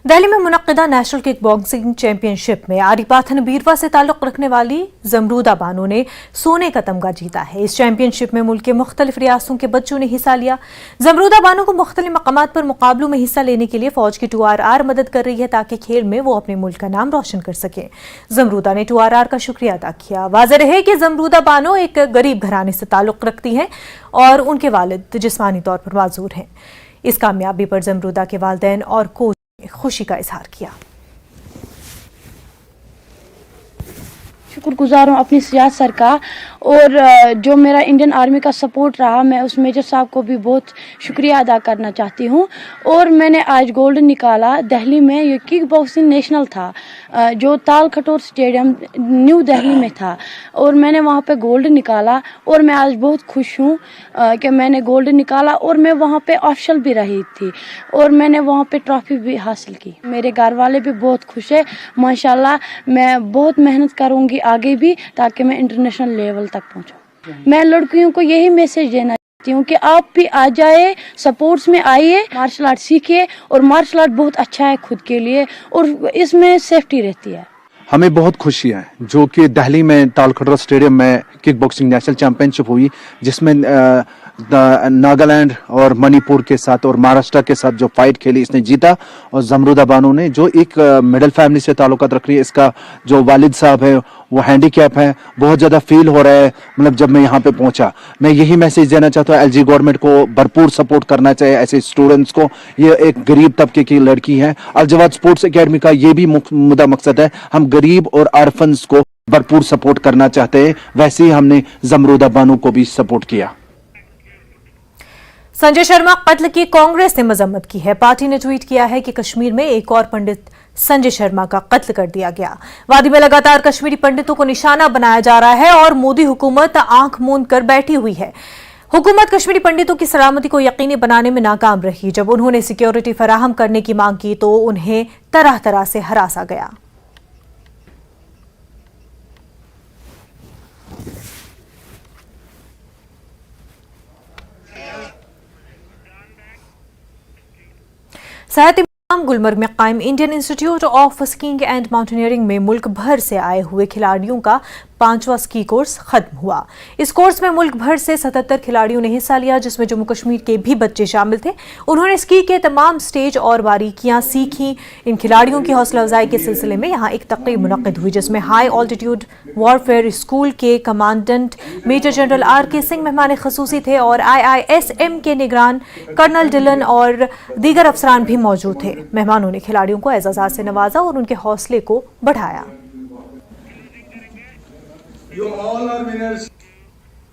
دہلی میں منعقدہ national kick boxing champion شپ میں آری پاتھن بیروا سے تعلق رکھنے والی زمرودہ بانو نے سونے کا تمغہ جیتا ہے۔ اس چیمپئن شپ میں ملک کے مختلف ریاستوں کے بچوں نے حصہ لیا۔ زمرودہ بانو کو مختلف مقامات پر مقابلوں میں حصہ لینے کے لیے فوج کی 2RR مدد کر رہی ہے تاکہ کھیل میں وہ اپنے ملک کا نام روشن کر سکے۔ زمرودہ نے 2RR کا شکریہ ادا کیا۔ واضح رہے کہ زمرودہ بانو ایک غریب گھرانے سے تعلق رکھتی ہیں اور ان کے والد جسمانی طور پر معذور ہیں۔ اس کامیابی پر زمرودہ کے والدین اور کوچ خوشی کا اظہار کیا۔ شکر گزار ہوں اپنی سیاست سر کا، اور جو میرا انڈین آرمی کا سپورٹ رہا، میں اس میجر صاحب کو بھی بہت شکریہ ادا کرنا چاہتی ہوں۔ اور میں نے آج گولڈ نکالا دہلی میں، یہ کک باکسنگ نیشنل تھا جو تال کھٹور اسٹیڈیم نیو دہلی میں تھا، اور میں نے وہاں پہ گولڈ نکالا، اور میں آج بہت خوش ہوں کہ میں نے گولڈ نکالا، اور میں وہاں پہ آفیشل بھی رہی تھی، اور میں نے وہاں پہ ٹرافی بھی حاصل کی۔ میرے گھر والے بھی بہت خوش ہیں ماشاءاللہ۔ میں بہت محنت کروں گی آگے بھی تاکہ میں انٹرنیشنل لیول تک پہنچوں۔ میں لڑکیوں کو یہی میسج دینا چاہتی ہوں کہ آپ بھی آ جائے، سپورٹس میں آئیے، مارشل آرٹ سیکھیے، اور مارشل آرٹ بہت اچھا ہے خود کے لیے، اور اس میں سیفٹی رہتی ہے۔ ہمیں بہت خوشی ہے جو کہ دہلی میں تال کھٹور اسٹیڈیم میں کک باکسنگ نیشنل چیمپئن شپ ہوئی، جس میں ناگالینڈ اور منی پور کے ساتھ اور مہاراشٹر کے ساتھ جو فائٹ کھیلی اس نے جیتا، اور زمرودہ بانو نے جو ایک مڈل فیملی سے تعلقات رکھ رہی ہے، اس کا جو والد صاحب ہے وہ ہینڈی کیپ ہے، بہت زیادہ فیل ہو رہا ہے مطلب جب میں یہاں پہ پہنچا۔ میں یہی میسج دینا چاہتا ہوں LG گورنمنٹ کو بھرپور سپورٹ کرنا چاہیے ایسے اسٹوڈنٹس کو۔ یہ ایک غریب طبقے کی لڑکی ہے۔ الجواد اسپورٹس اکیڈمی کا یہ بھی مقصد ہے، ہم غریب اور آرفنز کو بھرپور سپورٹ کرنا چاہتے ہیں، ویسے ہی ہم نے زمرودہ بانو کو بھی سپورٹ کیا۔ سنجے شرما قتل کی کانگریس نے مذمت کی ہے۔ پارٹی نے ٹویٹ کیا ہے کہ کشمیر میں ایک اور پنڈت سنجے شرما کا قتل کر دیا گیا۔ وادی میں لگاتار کشمیری پنڈتوں کو نشانہ بنایا جا رہا ہے اور مودی حکومت آنکھ موند کر بیٹھی ہوئی ہے۔ حکومت کشمیری پنڈتوں کی سلامتی کو یقینی بنانے میں ناکام رہی۔ جب انہوں نے سیکیورٹی فراہم کرنے کی مانگ کی تو انہیں طرح طرح سے ہراسا گیا۔ صحت امام گلمرگ میں قائم Indian Institute of skiing and mountaineering میں ملک بھر سے آئے ہوئے کھلاڑیوں کا 5واں اسکی کورس ختم ہوا۔ اس کورس میں ملک بھر سے 77 کھلاڑیوں نے حصہ لیا، جس میں جموں کشمیر کے بھی بچے شامل تھے۔ انہوں نے اسکی کے تمام سٹیج اور باریکیاں سیکھیں۔ ان کھلاڑیوں کی حوصلہ افزائی کے سلسلے میں یہاں ایک تقریب منعقد ہوئی، جس میں ہائی آلٹیٹیوڈ وارفیئر اسکول کے commandant major general RK Singh مہمان خصوصی تھے، اور IISM کے نگران کرنل ڈلن اور دیگر افسران بھی موجود تھے۔ مہمانوں نے کھلاڑیوں کو اعزازات سے نوازا اور ان کے حوصلے کو بڑھایا۔ You all are winners.